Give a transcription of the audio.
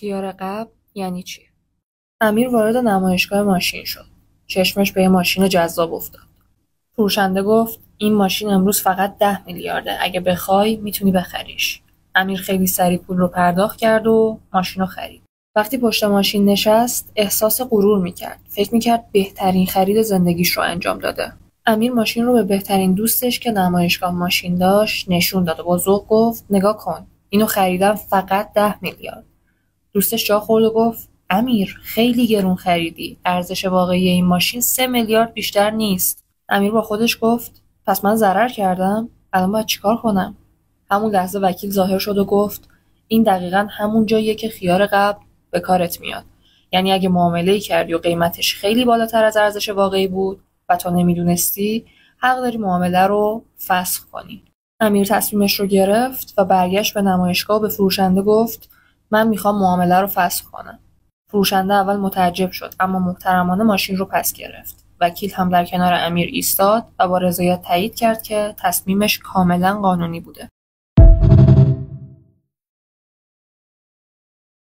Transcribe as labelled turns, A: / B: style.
A: خیار قبل یعنی چی؟ امیر وارد نمایشگاه ماشین شد. چشمش به یه ماشین جذاب افتاد. فروشنده گفت این ماشین امروز فقط 10 میلیارده. اگه بخوای میتونی بخریش. امیر خیلی سریع پول رو پرداخت کرد و ماشین رو خرید. وقتی پشت ماشین نشست احساس غرور میکرد. فکر میکرد بهترین خرید زندگیش رو انجام داده. امیر ماشین رو به بهترین دوستش که نمایشگاه ماشین داشت نشون داد و با ذوق گفت نگاه کن. اینو خریدم فقط 10 میلیارد. دوستش جا خورد و گفت امیر خیلی گرون خریدی. ارزش واقعی این ماشین 3 میلیارد بیشتر نیست. امیر با خودش گفت پس من ضرر کردم؟ الان باید چیکار کنم؟ همون لحظه وکیل ظاهر شد و گفت این دقیقاً همون جاییه که خیار قبل به کارت میاد. یعنی اگه معامله‌ای کردی و قیمتش خیلی بالاتر از ارزش واقعی بود و تو نمیدونستی، حق داری معامله رو فسخ کنی. امیر تصمیمش رو گرفت و برگشت به نمایشگاه و به فروشنده گفت من میخوام معامله رو فسخ کنم. فروشنده اول متعجب شد اما محترمانه ماشین رو پس گرفت. وکیل هم در کنار امیر ایستاد و با رضایت تایید کرد که تصمیمش کاملا قانونی بوده.